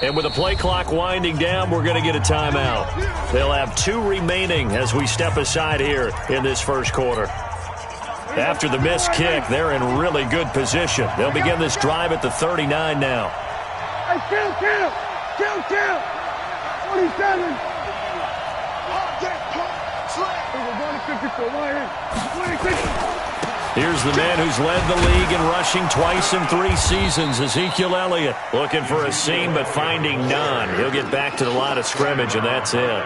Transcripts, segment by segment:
And with the play clock winding down, we're going to get a timeout. They'll have 2 remaining as we step aside here in this first quarter. After the missed kick, they're in really good position. They'll begin this drive at the 39 now. Hey, kill! 27! Here's the man who's led the league in rushing twice in 3 seasons, Ezekiel Elliott. Looking for a seam, but finding none. He'll get back to the line of scrimmage, and that's it.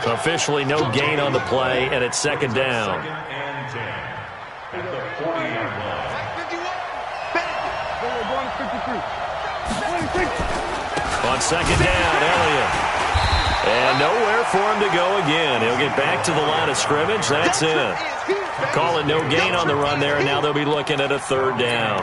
Officially no gain on the play, and it's second down. On second down, Elliott. And nowhere for him to go again. He'll get back to the line of scrimmage. That's it. Call it no gain on the run there, and now they'll be looking at a third down.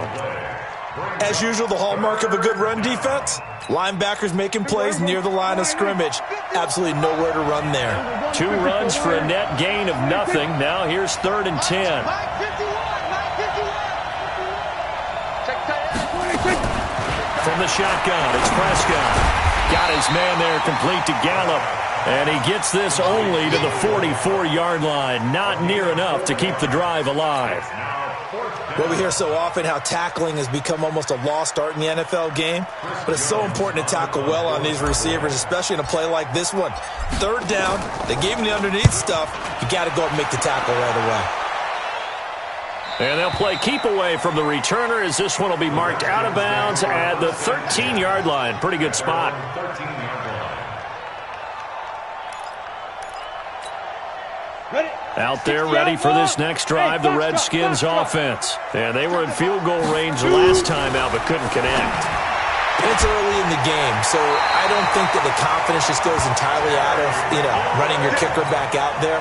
As usual, the hallmark of a good run defense, linebackers making plays near the line of scrimmage. Absolutely nowhere to run there. 2 runs for a net gain of nothing. Now here's 3rd and 10. From the shotgun, it's Prescott. Got his man there complete to Gallup. And he gets this only to the 44-yard line. Not near enough to keep the drive alive. Well, we hear so often how tackling has become almost a lost art in the NFL game. But it's so important to tackle well on these receivers, especially in a play like this one. 3rd down, they gave him the underneath stuff. You got to go and make the tackle right away. And they'll play keep away from the returner as this one will be marked out of bounds at the 13-yard line. Pretty good spot. Out there ready for this next drive, the Redskins offense. And they were in field goal range the last time out but couldn't connect. It's early in the game, so I don't think that the confidence just goes entirely out of, running your kicker back out there.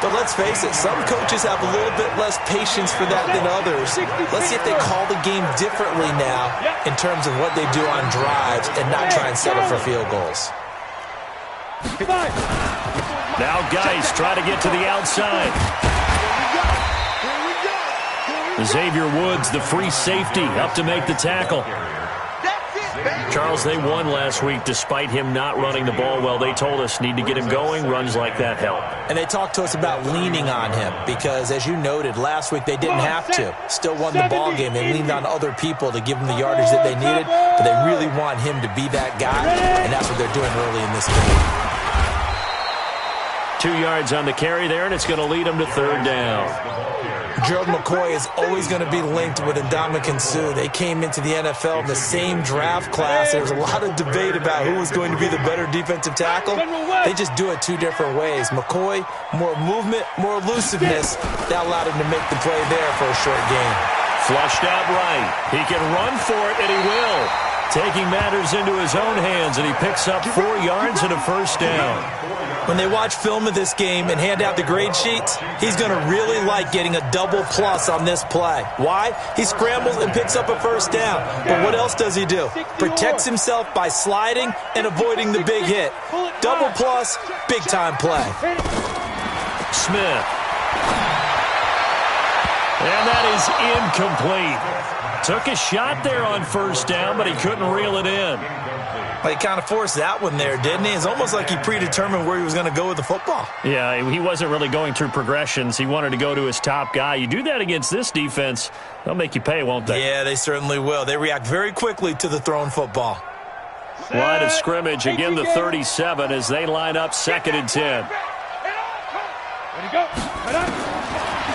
But let's face it, some coaches have a little bit less patience for that than others. Let's see if they call the game differently now in terms of what they do on drives and not try and settle for field goals. Now Geis try to get to the outside. Xavier Woods, the free safety, up to make the tackle. Charles, they won last week despite him not running the ball well. They told us need to get him going. Runs like that help. And they talked to us about leaning on him because, as you noted, last week they didn't have to. Still won the ball game. They leaned on other people to give them the yardage that they needed, but they really want him to be that guy, and that's what they're doing early in this game. 2 yards on the carry there, and it's going to lead them to 3rd down. Gerald McCoy is always going to be linked with Ndamukong Suh. They came into the NFL in the same draft class. There was a lot of debate about who was going to be the better defensive tackle. They just do it 2 different ways. McCoy, more movement, more elusiveness. That allowed him to make the play there for a short gain. Flushed out right. He can run for it, and he will. Taking matters into his own hands, and he picks up 4 yards and a first down. When they watch film of this game and hand out the grade sheets, he's going to really like getting a double plus on this play. Why? He scrambles and picks up a first down. But what else does he do? Protects himself by sliding and avoiding the big hit. Double plus, big-time play. Smith. And that is incomplete. Took a shot there on first down, but he couldn't reel it in. Well, he kind of forced that one there, didn't he? It's almost like he predetermined where he was going to go with the football. Yeah, he wasn't really going through progressions. He wanted to go to his top guy. You do that against this defense, they'll make you pay, won't they? Yeah, they certainly will. They react very quickly to the thrown football. Line of scrimmage, again the 37 as they line up 2nd and 10.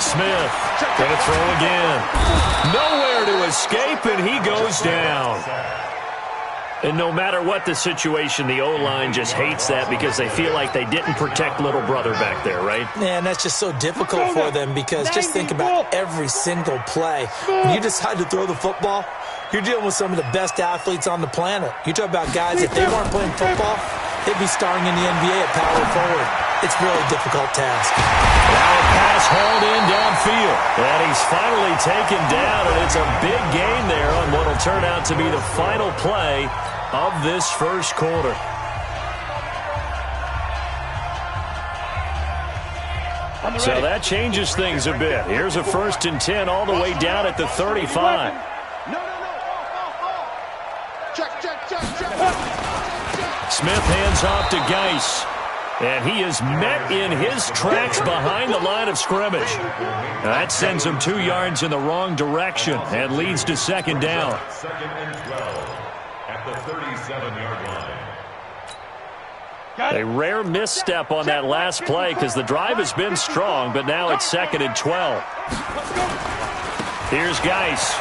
Smith going to throw again. Nowhere to escape, and he goes down. And no matter what the situation, the O-line just hates that because they feel like they didn't protect little brother back there, right? Yeah, and that's just so difficult for them because just think about every single play. When you decide to throw the football, you're dealing with some of the best athletes on the planet. You talk about guys, if they weren't playing football, they'd be starring in the NBA at power forward. It's a really difficult task. Now a pass hauled in downfield. And he's finally taken down, and it's a big gain there on what will turn out to be the final play of this first quarter. So that changes things a bit. Here's a 1st and 10 all the way down at the 35. Check. Smith hands off to Geis. And he is met in his tracks behind the line of scrimmage. That sends him 2 yards in the wrong direction and leads to second down. Second and 12 at the 37-yard line. A rare misstep on that last play because the drive has been strong, but now it's second and 12. Here's Geis.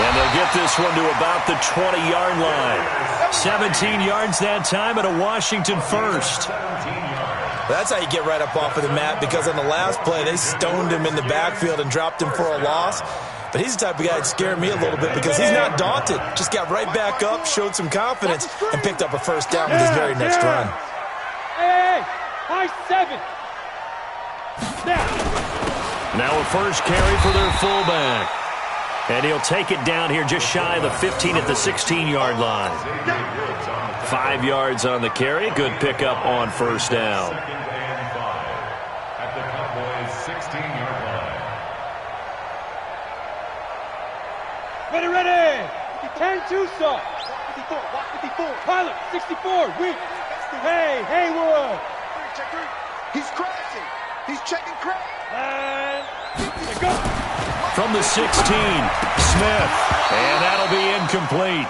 And they'll get this one to about the 20-yard line. 17 yards that time and a Washington first. That's how you get right up off of the mat, because on the last play, they stoned him in the backfield and dropped him for a loss. But he's the type of guy that scared me a little bit because he's not daunted. Just got right back up, showed some confidence, and picked up a first down with his very next run. Hey, high 7. Now a first carry for their fullback. And he'll take it down here just shy of the 15 at the 16-yard line. 5 yards on the carry. Good pickup on first down. Second and 5 at the Cowboys' 16-yard line. Ready. 10 Tucson. 54. Pilot, 64. Weak. Hey, Haywood. He's crashing. He's checking crash. And go. From the 16, Smith. And that'll be incomplete.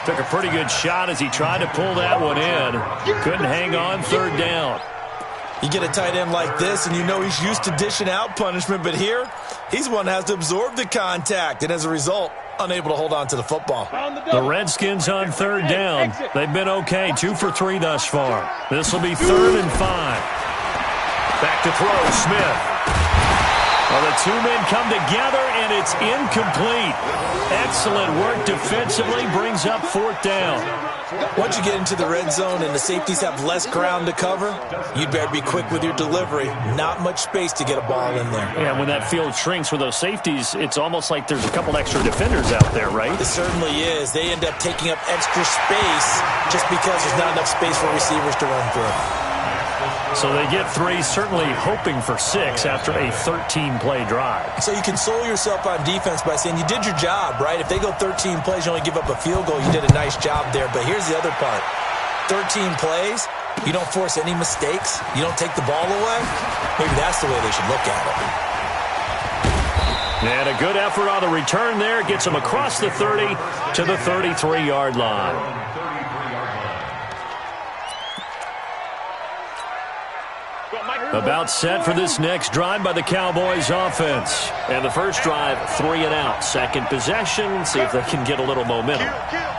Took a pretty good shot as he tried to pull that one in. Couldn't hang on, third down. You get a tight end like this, and you know he's used to dishing out punishment, but here, he's one that has to absorb the contact, and as a result, unable to hold on to the football. The Redskins on third down. They've been okay, 2 for 3 thus far. This will be 3rd and 5. Back to throw, Smith. Well, the 2 men come together, and it's incomplete. Excellent work defensively, brings up 4th down. Once you get into the red zone and the safeties have less ground to cover, you'd better be quick with your delivery. Not much space to get a ball in there. Yeah, when that field shrinks with those safeties, it's almost like there's a couple extra defenders out there, right? It certainly is. They end up taking up extra space just because there's not enough space for receivers to run through. So they get 3, certainly hoping for 6 after a 13-play drive. So you console yourself on defense by saying you did your job, right? If they go 13 plays, you only give up a field goal, you did a nice job there. But here's the other part. 13 plays, you don't force any mistakes, you don't take the ball away. Maybe that's the way they should look at it. And a good effort on the return there. Gets them across the 30 to the 33-yard line. About set for this next drive by the Cowboys offense. And the first drive, 3 and out. Second possession, see if they can get a little momentum.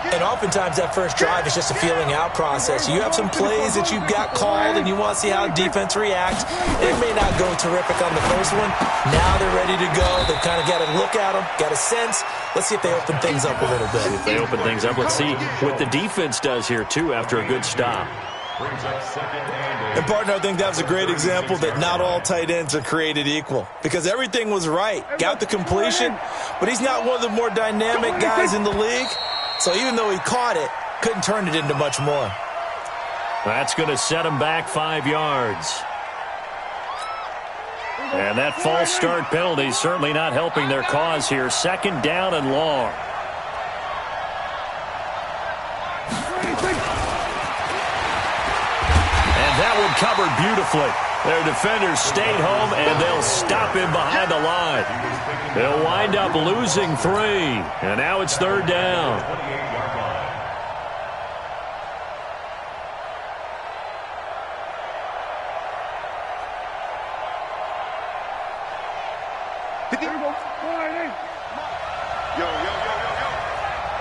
And oftentimes that first drive is just a feeling out process. You have some plays that you've got called and you want to see how defense reacts. It may not go terrific on the first one. Now they're ready to go. They've kind of got a look at them, got a sense. Let's see if they open things up a little bit. If they open things up, let's see what the defense does here, too, after a good stop. And, partner, I think that was a great example that not all tight ends are created equal because everything was right. Got the completion, but he's not one of the more dynamic guys in the league. So even though he caught it, couldn't turn it into much more. That's going to set him back 5 yards. And that false start penalty is certainly not helping their cause here. Second down and long. That one covered beautifully. Their defenders stayed home, and they'll stop him behind the line. They'll wind up losing 3, and now it's third down.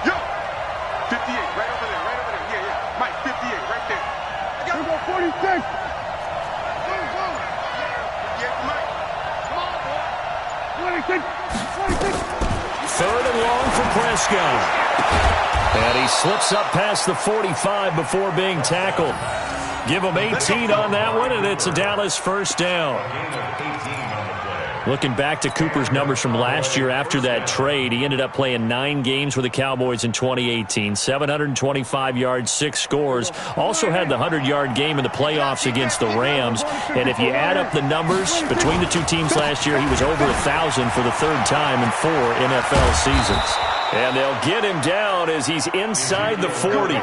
Yo. 58, right over there. Yeah. Mike, 58, right there. 46. Yeah, Mike. Come on, boy. 26. Third and long for Prescott. And he slips up past the 45 before being tackled. Give him 18 on that one, and it's a Dallas first down. Looking back to Cooper's numbers from last year after that trade, he ended up playing 9 games with the Cowboys in 2018. 725 yards, 6 scores. Also had the 100-yard game in the playoffs against the Rams. And if you add up the numbers between the two teams last year, he was over 1,000 for the 3rd time in 4 NFL seasons. And they'll get him down as he's inside the 40.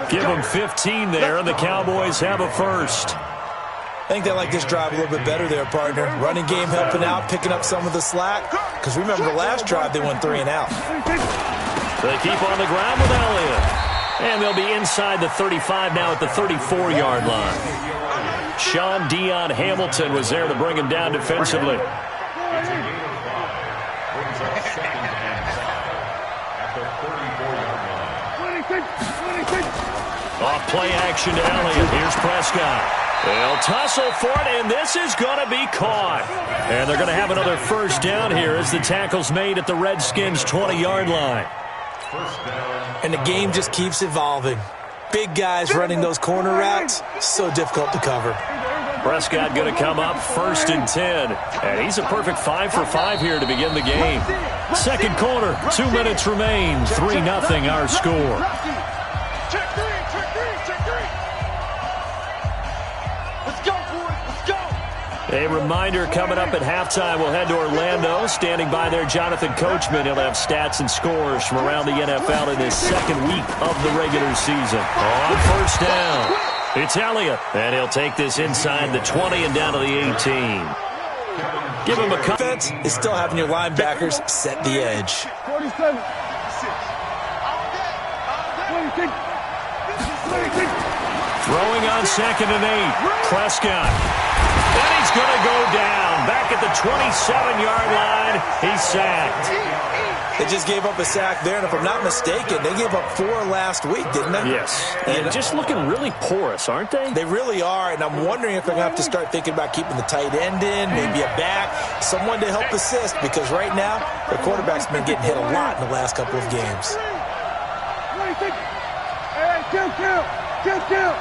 Give him 15 there, and the Cowboys have a first. I think they like this drive a little bit better there, partner. Running game helping out, picking up some of the slack. Because remember, the last drive they went 3 and out. They keep on the ground with Elliott. And they'll be inside the 35 now at the 34-yard line. Sean Dion Hamilton was there to bring him down defensively. Off play action to Elliott. Here's Prescott. They'll tussle for it, and this is going to be caught. And they're going to have another first down here as the tackle's made at the Redskins' 20-yard line. And the game just keeps evolving. Big guys running those corner routes, so difficult to cover. Prescott going to come up 1st and 10. And he's a perfect 5 for 5 here to begin the game. Second quarter, 2 minutes remain. 3-0 our score. Check three. Let's go, boys. Let's go. A reminder coming up at halftime, we'll head to Orlando. Standing by there, Jonathan Coachman. He'll have stats and scores from around the NFL in his second week of the regular season. On first down, it's Elliott. And he'll take this inside the 20 and down to the 18. Give him a cut. Defense is still having your linebackers set the edge. 47. 26. Throwing on 2nd and 8. Prescott. And he's going to go down. Back at the 27-yard line. He's sacked. They just gave up a sack there, and if I'm not mistaken, they gave up 4 last week, didn't they? Yes. And just looking really porous, aren't they? They really are, and I'm wondering if they're going to have to start thinking about keeping the tight end in, maybe a back, someone to help assist, because right now, their quarterback's been getting hit a lot in the last couple of games. 26. Hey, kill. Pick it up.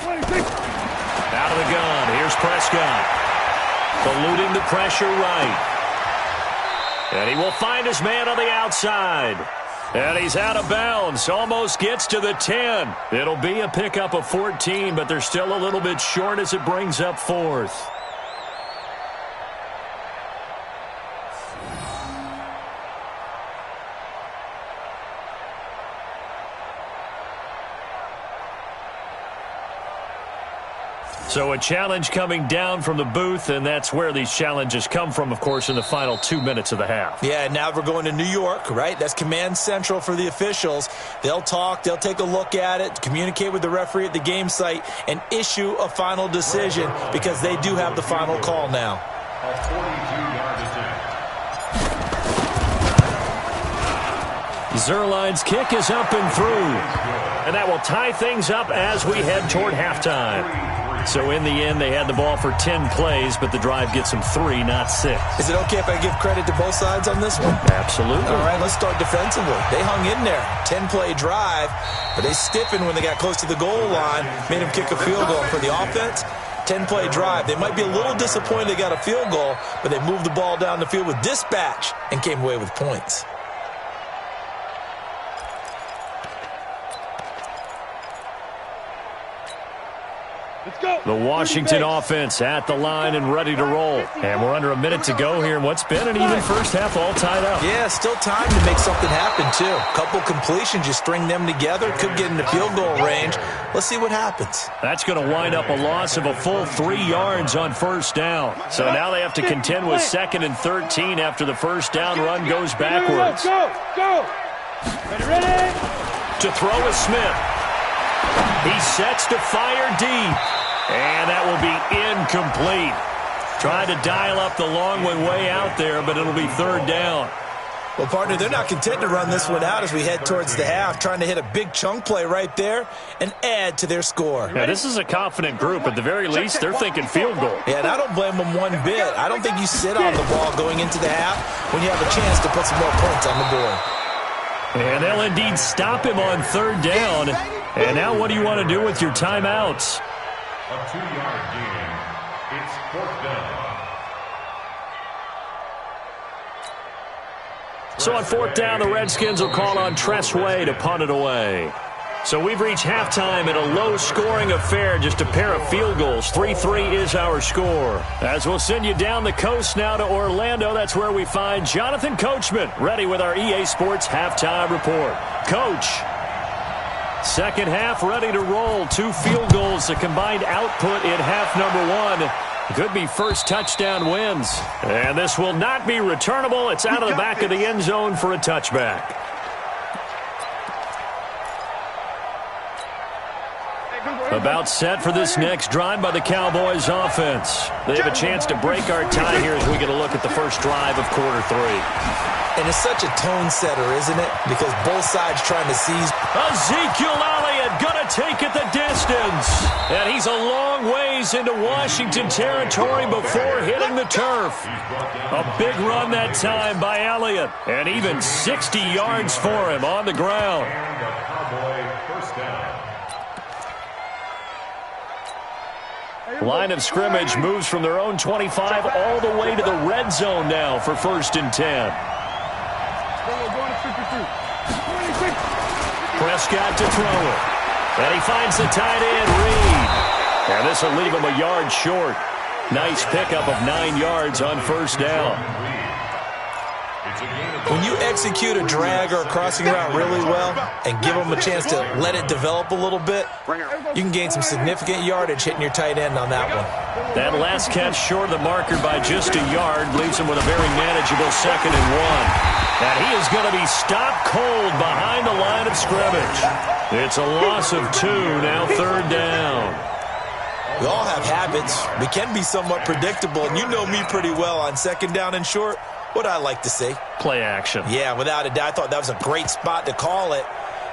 26. Out of the gun. Here's Prescott. Eluding the pressure right. And he will find his man on the outside. And he's out of bounds. Almost gets to the 10. It'll be a pickup of 14, but they're still a little bit short as it brings up 4th. So a challenge coming down from the booth, and that's where these challenges come from, of course, in the final 2 minutes of the half. Yeah, now we're going to New York, right? That's command central for the officials. They'll talk, they'll take a look at it, communicate with the referee at the game site, and issue a final decision because they do have the final call now. A 42-yard attempt. Zerline's kick is up and through. And that will tie things up as we head toward halftime. So in the end, they had the ball for 10 plays, but the drive gets them 3, not 6. Is it okay if I give credit to both sides on this one? Absolutely. All right, let's start defensively. They hung in there. 10-play drive, but they stiffened when they got close to the goal line, made them kick a field goal. For the offense, 10-play drive. They might be a little disappointed they got a field goal, but they moved the ball down the field with dispatch and came away with points. The Washington offense at the line and ready to roll. And we're under a minute to go here in what's been an even first half, all tied up. Yeah, still time to make something happen, too. Couple completions, you string them together, could get into field goal range. Let's see what happens. That's going to wind up a loss of a full 3 yards on first down. So now they have to contend with 2nd and 13 after the first down run goes backwards. Go. Ready. To throw is Smith. He sets to fire deep. And that will be incomplete. Trying to dial up the long one way out there, but it'll be 3rd down. Well, partner, they're not content to run this one out as we head towards the half, trying to hit a big chunk play right there and add to their score. Now, this is a confident group. At the very least, they're thinking field goal. Yeah, and I don't blame them one bit. I don't think you sit on the ball going into the half when you have a chance to put some more points on the board. And they'll indeed stop him on 3rd down. And now what do you want to do with your timeouts? A 2-yard gain. It's 4th down. So on 4th down, the Redskins will call on Tress Way to punt it away. So we've reached halftime in a low-scoring affair, just a pair of field goals. 3-3 is our score. As we'll send you down the coast now to Orlando, that's where we find Jonathan Coachman, ready with our EA Sports halftime report. Coach, second half ready to roll. 2 field goals, the combined output in half number 1. Could be first touchdown wins. And this will not be returnable. It's out of the back of the end zone for a touchback. About set for this next drive by the Cowboys offense. They have a chance to break our tie here as we get a look at the first drive of quarter 3. And it's such a tone setter, isn't it? Because both sides trying to seize. Ezekiel Elliott going to take it the distance. And he's a long ways into Washington territory before hitting the turf. A big run that time by Elliott. And even 60 yards for him on the ground. Line of scrimmage moves from their own 25 all the way to the red zone now for 1st and 10. Prescott to throw it. And he finds the tight end, Reed. And this will leave him a yard short. Nice pickup of 9 yards on 1st down. When you execute a drag or a crossing route really well and give them a chance to let it develop a little bit, you can gain some significant yardage hitting your tight end on that one. That last catch short of the marker by just a yard leaves him with a very manageable 2nd and 1. And he is going to be stopped cold behind the line of scrimmage. It's a loss of 2, now 3rd down. We all have habits. We can be somewhat predictable, and you know me pretty well on 2nd down and short. What I like to say? Play action. Yeah, without a doubt. I thought that was a great spot to call it.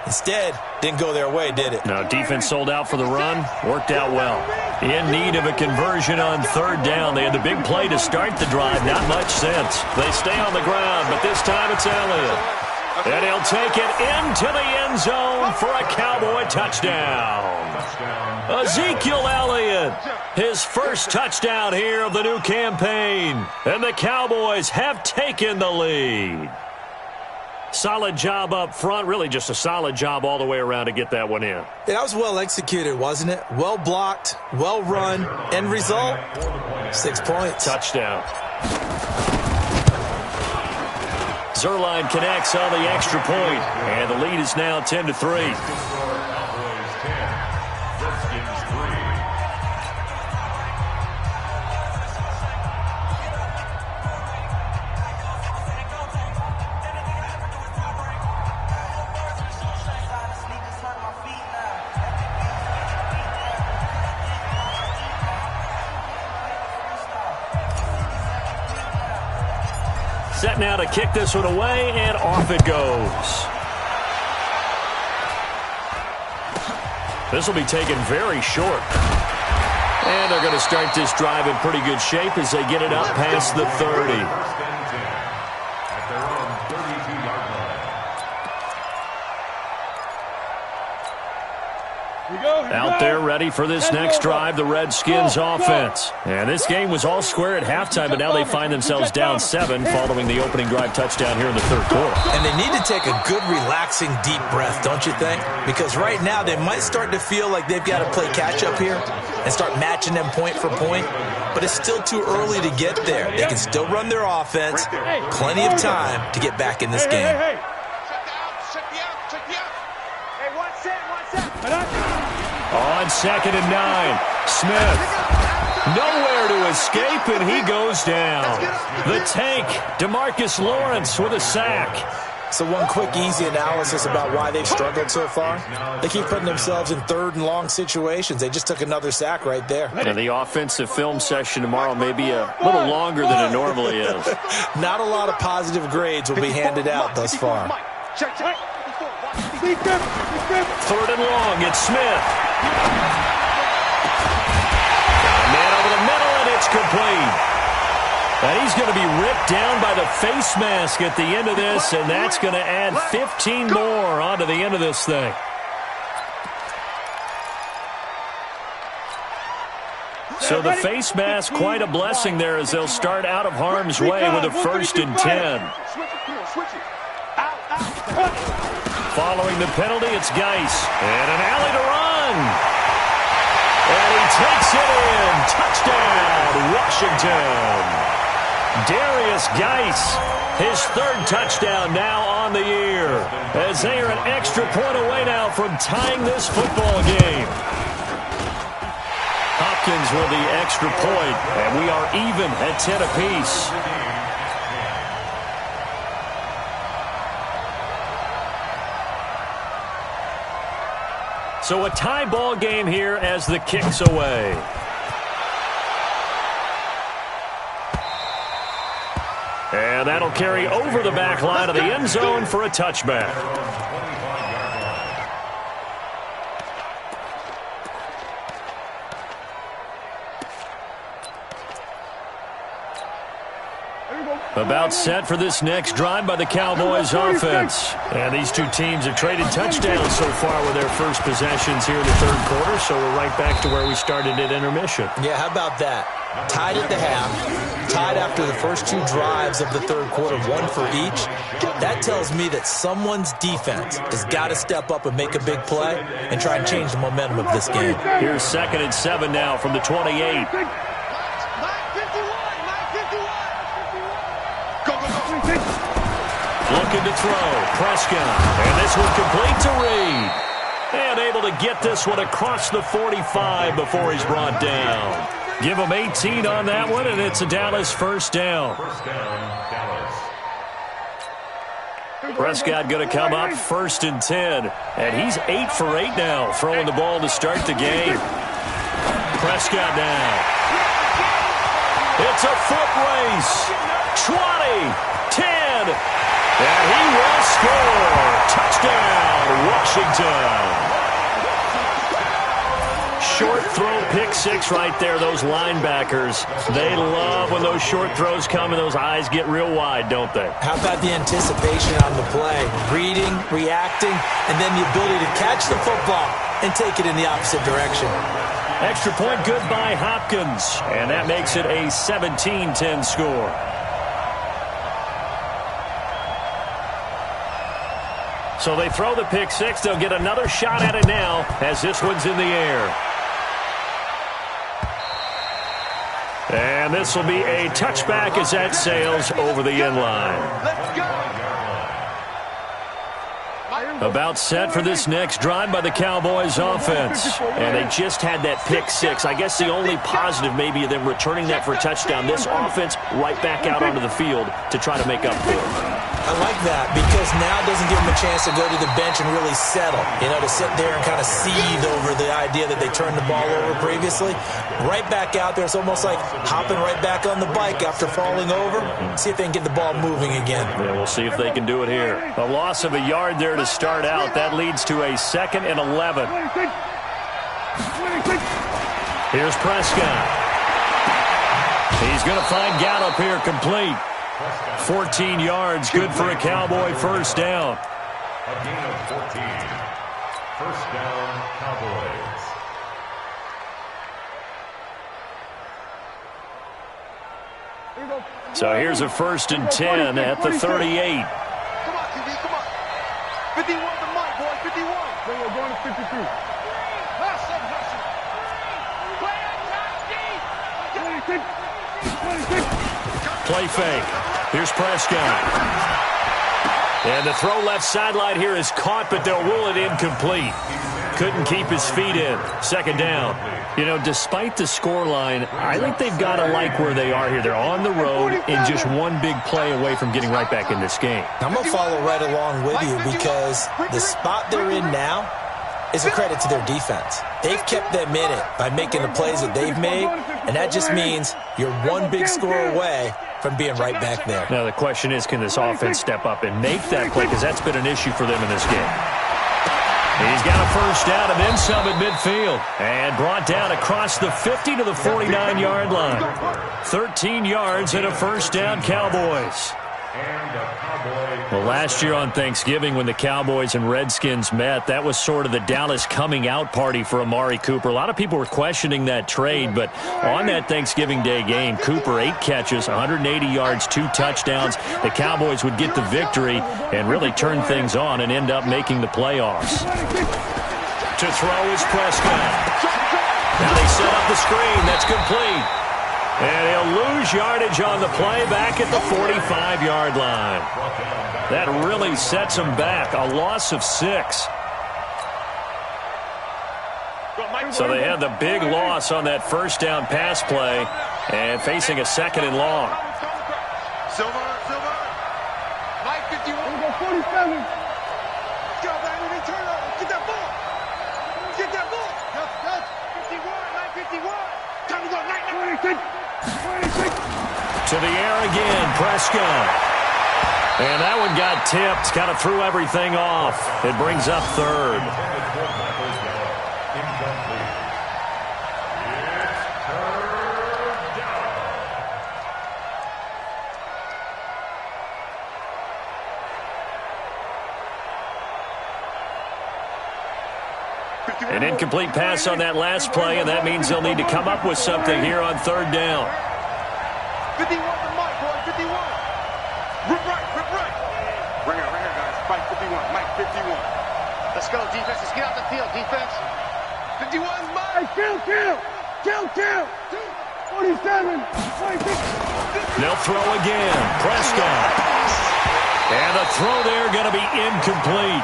Instead, didn't go their way, did it? No, defense sold out for the run. Worked out well. In need of a conversion on 3rd down. They had the big play to start the drive. Not much sense. They stay on the ground, but this time it's Elliott. And he'll take it into the end zone for a Cowboy touchdown. Ezekiel Elliott, his first touchdown here of the new campaign. And the Cowboys have taken the lead. Solid job up front. Really just a solid job all the way around to get that one in. That was well executed, wasn't it? Well blocked, well run. End result, 6 points. Touchdown. Zerline connects on the extra point, and the lead is now 10-3. Set now to kick this one away, and off it goes. This will be taken very short. And they're going to start this drive in pretty good shape as they get it up past the 30. Out there ready for this next drive, the Redskins offense. And this game was all square at halftime, but now they find themselves down 7 following the opening drive touchdown here in the 3rd quarter. And they need to take a good, relaxing, deep breath, don't you think? Because right now they might start to feel like they've got to play catch-up here and start matching them point for point. But it's still too early to get there. They can still run their offense. Plenty of time to get back in this game. On 2nd and 9, Smith. Nowhere to escape, and he goes down. The tank, DeMarcus Lawrence with a sack. So one quick, easy analysis about why they've struggled so far. They keep putting themselves in 3rd and long situations. They just took another sack right there. And the offensive film session tomorrow may be a little longer than it normally is. Not a lot of positive grades will be handed out thus far. 3rd and long, it's Smith. A man over the middle, and it's complete. And he's going to be ripped down by the face mask at the end of this, and that's going to add 15 more onto the end of this thing. So the face mask, quite a blessing there as they'll start out of harm's way with a 1st and 10. Following the penalty, it's Geis. And an alley to run. And he takes it in. Touchdown, Washington. Darius Geis, his third touchdown now on the year, as they are an extra point away now from tying this football game. Hopkins with the extra point, and we are even at 10 apiece. So a tie ball game here as the kick's away. And that'll carry over the back line of the end zone for a touchback. About set for this next drive by the Cowboys offense. And these two teams have traded touchdowns so far with their first possessions here in the third quarter, so we're right back to where we started at intermission. Yeah, how about that? Tied at the half, tied after the first two drives of the third quarter, one for each. That tells me that someone's defense has got to step up and make a big play and try and change the momentum of this game. Here's 2nd and 7 now from the 28. Looking to throw, Prescott, and this one complete to Reed. And able to get this one across the 45 before he's brought down. Give him 18 on that one, and it's a Dallas first down. Prescott going to come up 1st and 10, and he's 8 for 8 now, throwing the ball to start the game. Prescott now. It's a foot race. 20, 10. And he will score. Touchdown, Washington. Short throw, pick six right there. Those linebackers, they love when those short throws come and those eyes get real wide, don't they? How about the anticipation on the play? Reading, reacting, and then the ability to catch the football and take it in the opposite direction. Extra point good by Hopkins. And that makes it a 17-10 score. So they throw the pick six. They'll get another shot at it now as this one's in the air. And this will be a touchback as that sails over the end line. About set for this next drive by the Cowboys offense. And they just had that pick six. I guess the only positive maybe of them returning that for a touchdown. This offense right back out onto the field to try to make up for it. I like that because now it doesn't give them a chance to go to the bench and really settle, to sit there and kind of seethe over the idea that they turned the ball over previously. Right back out there, it's almost like hopping right back on the bike after falling over. See if they can get the ball moving again. Yeah, we'll see if they can do it here. A loss of a yard there to start out. That leads to a 2nd and 11. Here's Prescott. He's going to find Gallup here complete. 14 yards, good for a Cowboy first down. A gain of 14. First down, Cowboys. So here's a 1st and 10 at the 38. Come on, TV, come on. 51 to Mike, boy, 51. We're going to 52. Hustle. 26. Play fake. Here's Prescott. And the throw left sideline here is caught, but they'll rule it incomplete. Couldn't keep his feet in. 2nd down. Despite the scoreline, I think they've got to like where they are here. They're on the road and just one big play away from getting right back in this game. I'm going to follow right along with you because the spot they're in now is a credit to their defense. They've kept them in it by making the plays that they've made, and that just means you're one big score away from being right back there. Now the question is, can this offense step up and make that play? Because that's been an issue for them in this game. He's got a first down and then some at midfield. And brought down across the 50 to the 49-yard line. 13 yards and a first down, Cowboys. And the Cowboys. Well, last year on Thanksgiving when the Cowboys and Redskins met, that was sort of the Dallas coming out party for Amari Cooper. A lot of people were questioning that trade, but on that Thanksgiving Day game, Cooper 8 catches, 180 yards, 2 touchdowns. The Cowboys would get the victory and really turn things on and end up making the playoffs. To throw is Prescott. Now they set up the screen. That's complete. And he'll lose yardage on the play back at the 45-yard line. That really sets him back. A loss of 6. So they had the big loss on that first down pass play and facing a 2nd and long. Silver. Mike 51. Go 47. Go, man. We need turnover. Get that ball. Get that ball. Touch. 51. Mike 51. Time to go. 26. 26. To the air again, Prescott. And that one got tipped. Kind of threw everything off. It brings up 3rd. An incomplete pass on that last play, and that means they'll need to come up with something here on 3rd down. 51 to Mike, boy. 51. Rip right. Ring her, guys. Mike 51. Mike 51. Let's go, defense. Let's get out the field, defense. 51, Mike. Kill. 47. 26. They'll throw again. Prescott. And the throw there going to be incomplete.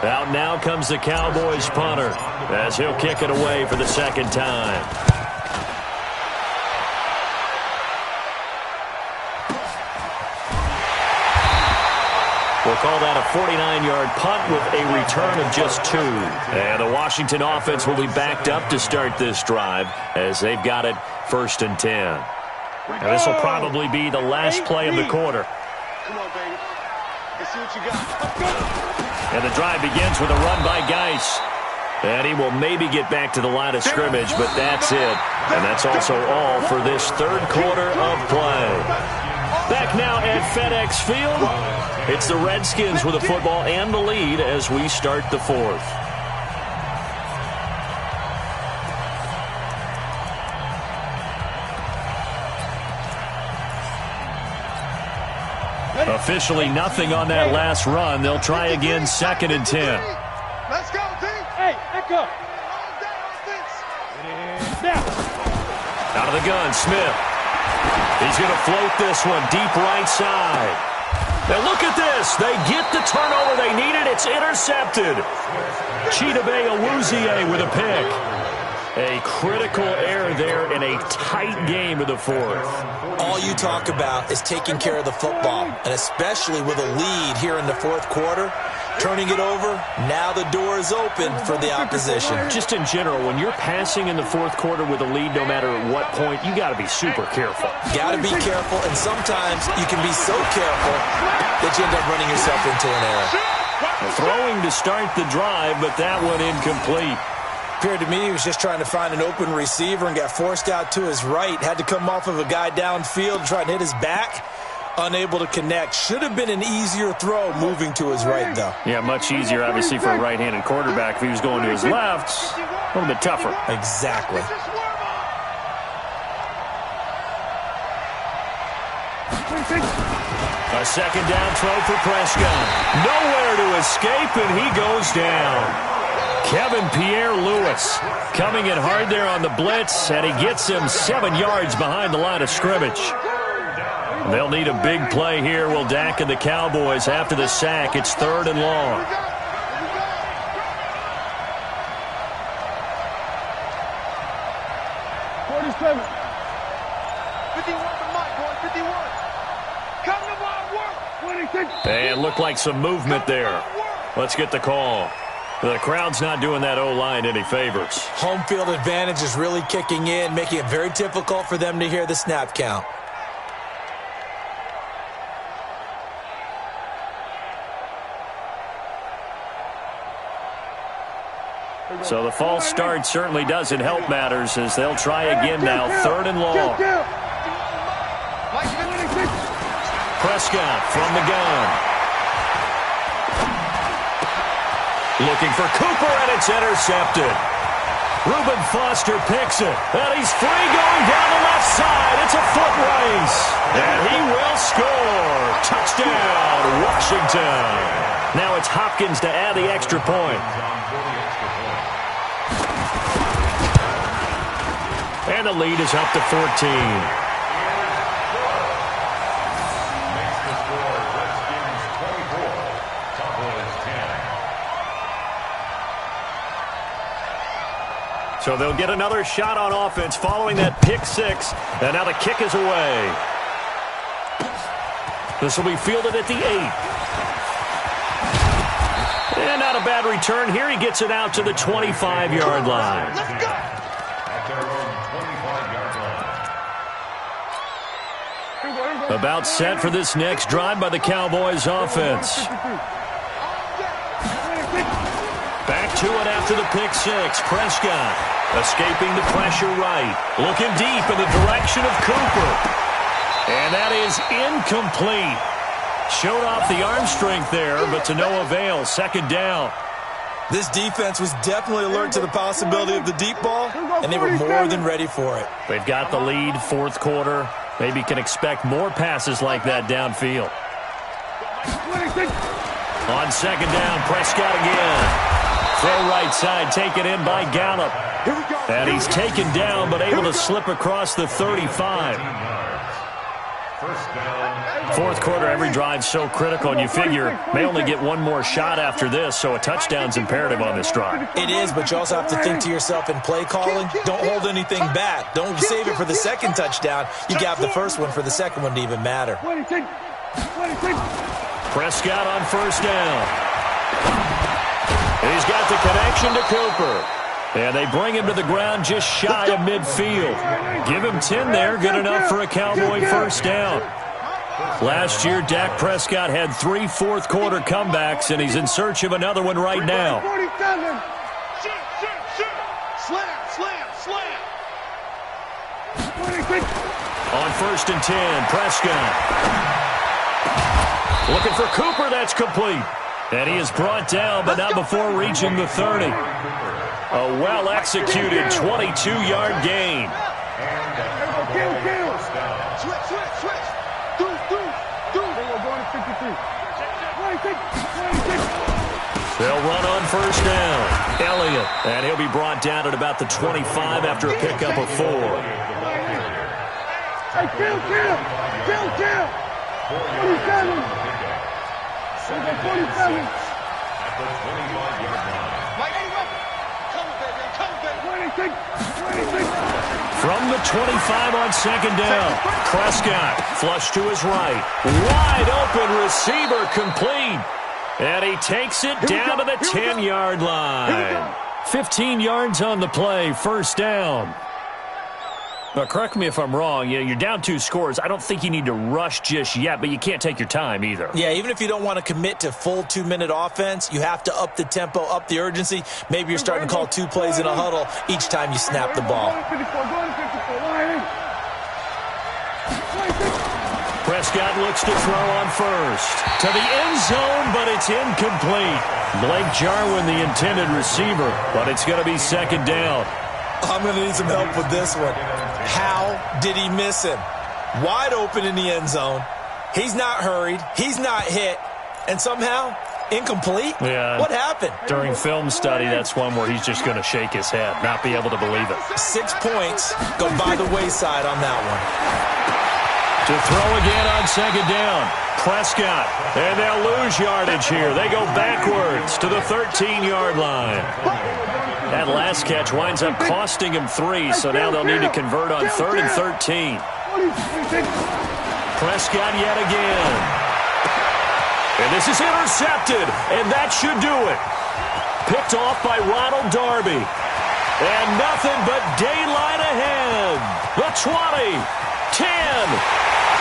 Out now comes the Cowboys punter as he'll kick it away for the 2nd time. We'll call that a 49-yard punt with a return of just 2. And the Washington offense will be backed up to start this drive as they've got it 1st and 10. And this will probably be the last play of the quarter. Come on, baby. Let's see what you got. And the drive begins with a run by Geis. And he will maybe get back to the line of scrimmage, but that's it. And that's also all for this 3rd quarter of play. Back now at FedEx Field, it's the Redskins with the football and the lead as we start the 4th. Officially nothing on that last run. They'll try again 2nd and 10. Let's go, team. Hey, echo. Out of the gun, Smith. He's going to float this one deep right side. Now look at this. They get the turnover they needed. It's intercepted. Chidobe Awuzie with a pick. A critical error there in a tight game of the 4th. All you talk about is taking care of the football, and especially with a lead here in the 4th quarter, turning it over, now the door is open for the opposition. Just in general, when you're passing in the 4th quarter with a lead, no matter at what point, you got to be super careful. Got to be careful, and sometimes you can be so careful that you end up running yourself into an error. Throwing to start the drive, but that one incomplete. Appeared to me he was just trying to find an open receiver and got forced out to his right. Had to come off of a guy downfield, try and hit his back. Unable to connect. Should have been an easier throw moving to his right, though. Yeah, much easier, obviously, for a right-handed quarterback. If he was going to his left, a little bit tougher. Exactly. A 2nd down throw for Prescott. Nowhere to escape, and he goes down. Kevin Pierre-Louis coming in hard there on the blitz, and he gets him 7 yards behind the line of scrimmage. They'll need a big play here, will Dak and the Cowboys after the sack. It's 3rd and long. And looked like some movement there. Let's get the call. The crowd's not doing that O-line any favors. Home field advantage is really kicking in, making it very difficult for them to hear the snap count. So the false start certainly doesn't help matters as they'll try again now. 3rd and long. Prescott from the gun. Looking for Cooper, and it's intercepted. Reuben Foster picks it, and he's free going down the left side. It's a foot race, and he will score. Touchdown, Washington. Now it's Hopkins to add the extra point. And the lead is up to 14. So they'll get another shot on offense following that pick six. And now the kick is away. This will be fielded at the 8. And not a bad return here. He gets it out to the 25-yard line. At their own 25-yard line. About set for this next drive by the Cowboys offense. Back to it after the pick six. Prescott escaping the pressure right. Looking deep in the direction of Cooper. And that is incomplete. Showed off the arm strength there, but to no avail. 2nd down. This defense was definitely alert to the possibility of the deep ball, and they were more than ready for it. They've got the lead, 4th quarter. Maybe can expect more passes like that downfield. On 2nd down, Prescott again. Throw right side, taken in by Gallup. And he's taken down, but able to slip across the 35. 4th quarter, every drive so critical, and you figure may only get one more shot after this, so a touchdown's imperative on this drive. It is, but you also have to think to yourself in play calling, don't hold anything back. Don't save it for the 2nd touchdown. You got the 1st one for the 2nd one to even matter. Prescott on 1st down. He's got the connection to Cooper. And they bring him to the ground just shy of midfield. Give him 10 there, good enough for a Cowboy 1st down. Last year, Dak Prescott had 3 4th quarter comebacks, and he's in search of another one right now. On 1st and 10, Prescott. Looking for Cooper, that's complete. And he is brought down, but not before reaching the 30. A well-executed 22-yard gain. They'll run on 1st down. Elliott, and he'll be brought down at about the 25 after a pickup of 4. Hey, kill! 47! 47! From the 25 on 2nd down, Prescott flush to his right. Wide open receiver complete. And he takes it down to the 10-yard line. 15 yards on the play, 1st down. Now, correct me if I'm wrong. You're down 2 scores. I don't think you need to rush just yet, but you can't take your time either. Yeah, even if you don't want to commit to full 2-minute offense, you have to up the tempo, up the urgency. Maybe you're starting to call 2 plays in a huddle each time you snap the ball. Prescott looks to throw on 1st. To the end zone, but it's incomplete. Blake Jarwin, the intended receiver, but it's going to be 2nd down. I'm going to need some help with this one. How did he miss him? Wide open in the end zone. He's not hurried. He's not hit. And somehow, incomplete? Yeah. What happened? During film study, that's one where he's just going to shake his head, not be able to believe it. 6 points go by the wayside on that one. To throw again on 2nd down. Prescott. And they'll lose yardage here. They go backwards to the 13-yard line. That last catch winds up costing him 3, so now they'll need to convert on 3rd and 13. Prescott yet again. And this is intercepted, and that should do it. Picked off by Ronald Darby. And nothing but daylight ahead. The 20, 10.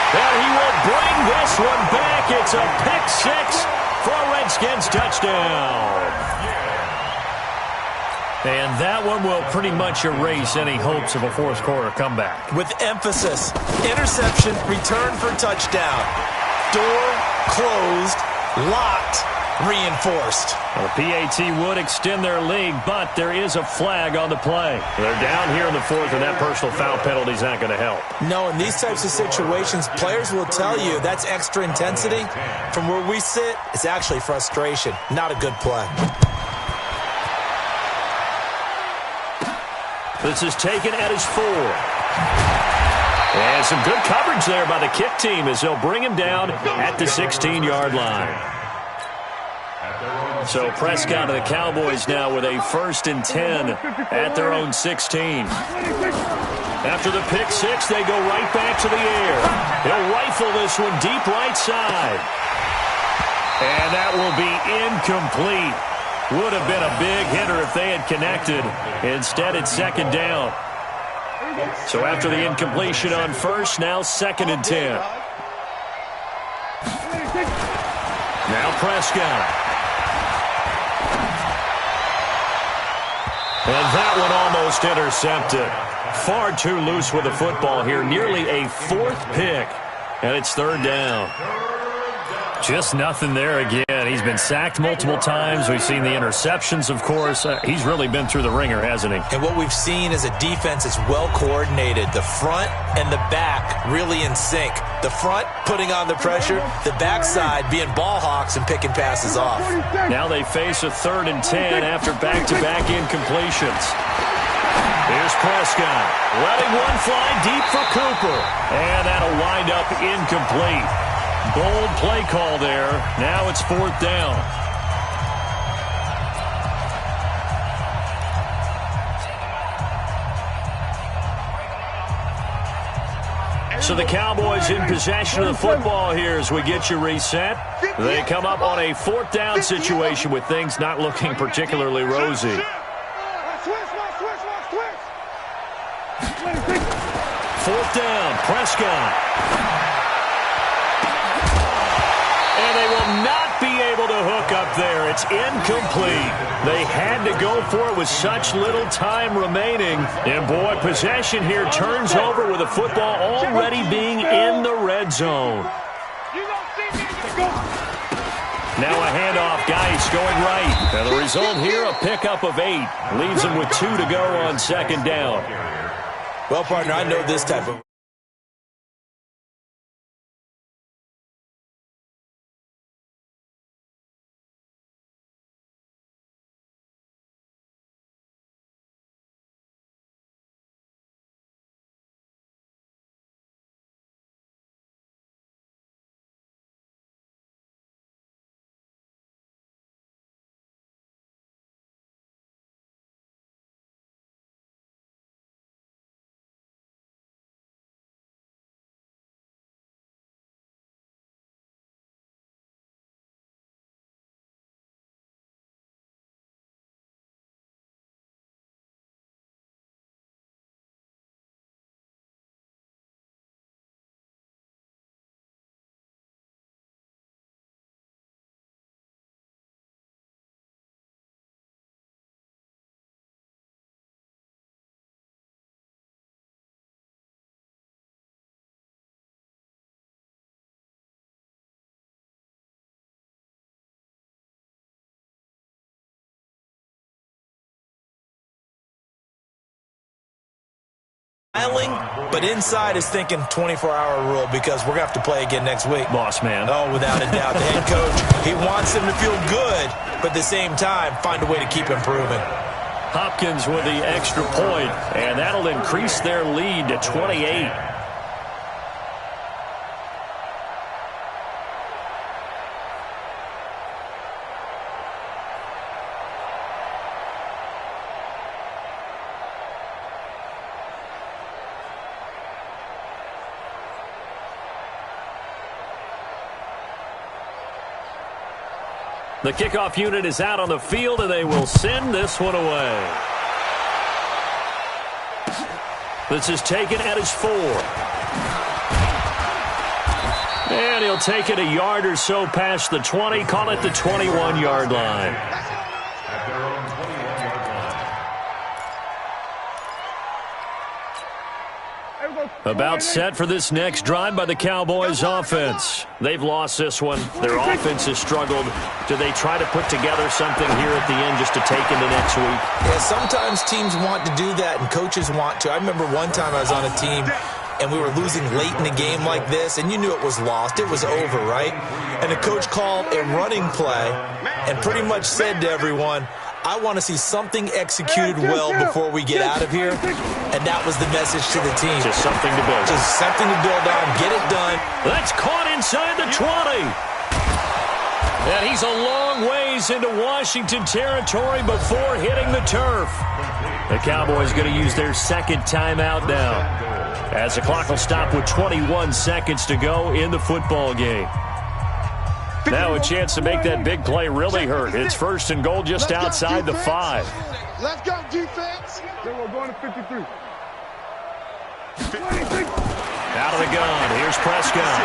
And he will bring this one back. It's a pick 6 for a Redskins touchdown. And that one will pretty much erase any hopes of a fourth quarter comeback. With emphasis, interception, return for touchdown. Door closed, locked, reinforced. Well, the PAT would extend their lead, but there is a flag on the play. They're down here in the fourth, and that personal foul penalty is not going to help. No, in these types of situations, players will tell you that's extra intensity. From where we sit, it's actually frustration, not a good play. This is taken at his 4. And some good coverage there by the kick team as they'll bring him down at the 16-yard line. So Prescott and the Cowboys now with a 1st and 10 at their own 16. After the pick 6, they go right back to the air. He'll rifle this one deep right side. And that will be incomplete. Would have been a big hitter if they had connected. Instead, it's 2nd down. So after the incompletion on 1st, now 2nd and 10. Now Prescott. And that one almost intercepted. Far too loose with the football here. Nearly a 4th pick. And it's 3rd down. Just nothing there again. He's been sacked multiple times. We've seen the interceptions, of course. He's really been through the ringer, hasn't he? And what we've seen is a defense that's well coordinated. The front and the back really in sync. The front putting on the pressure. The backside being ball hawks and picking passes off. Now they face a 3rd and 10 after back-to-back incompletions. Here's Prescott. Letting one fly deep for Cooper. And that'll wind up incomplete. Bold play call there. Now it's 4th down. So the Cowboys in possession of the football here as we get you reset. They come up on a 4th down situation with things not looking particularly rosy. 4th down, Prescott. And they will not be able to hook up there. It's incomplete. They had to go for it with such little time remaining. And, boy, possession here turns over with the football already being in the red zone. Now a handoff, Geis going right. And the result here, a pickup of 8. Leaves them with 2 to go on 2nd down. Well, partner, I know this type of... But inside is thinking 24-hour rule because we're going to have to play again next week. Boss man. Oh, without a doubt. The head coach, he wants them to feel good, but at the same time, find a way to keep improving. Hopkins with the extra point, and that'll increase their lead to 28. The kickoff unit is out on the field, and they will send this one away. This is taken at his 4. And he'll take it a yard or so past the 20, call it the 21-yard line. At their own 21-yard line. About set for this next drive by the Cowboys offense. They've lost this one. Their offense has struggled. Do they try to put together something here at the end just to take into next week? Yeah, sometimes teams want to do that and coaches want to. I remember one time I was on a team and we were losing late in a game like this, and you knew it was lost. It was over, right? And the coach called a running play and pretty much said to everyone, I want to see something executed well before we get out of here. And that was the message to the team. Just something to build. Just something to build on. Get it done. That's caught inside the 20. And he's a long ways into Washington territory before hitting the turf. The Cowboys going to use their second timeout now, as the clock will stop with 21 seconds to go in the football game. Now a chance to make that big play really hurt. It's first and goal just outside the 5. Let's go, defense. Then we're going to 53. 26. Out of the gun. Here's Prescott.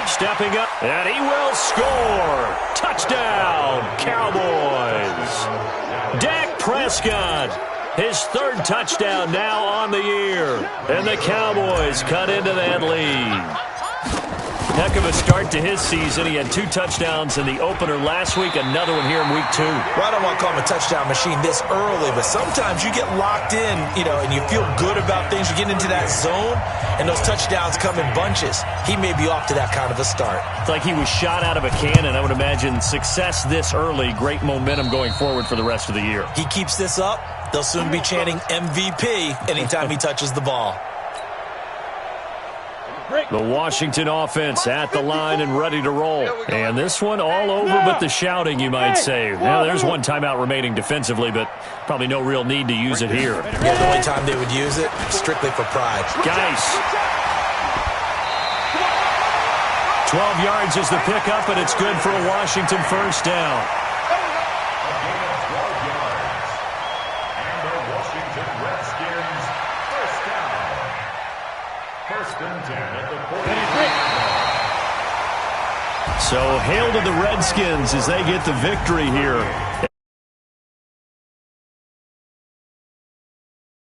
Stepping up, and he will score. Touchdown, Cowboys. Dak Prescott, his third touchdown now on the year. And the Cowboys cut into that lead. Heck of a start to his season. He had 2 touchdowns in the opener last week, another one here in week 2. Well, I don't want to call him a touchdown machine this early, but sometimes you get locked in, and you feel good about things. You get into that zone, and those touchdowns come in bunches. He may be off to that kind of a start. It's like he was shot out of a cannon. I would imagine success this early, great momentum going forward for the rest of the year. He keeps this up, they'll soon be chanting MVP anytime he touches the ball. The Washington offense at the line and ready to roll. And this one all over but the shouting, you might say. Now, there's one timeout remaining defensively, but probably no real need to use it here. Yeah, the only time they would use it, strictly for pride. Geis. 12 yards is the pickup, and it's good for a Washington first down. So hail to the Redskins as they get the victory here.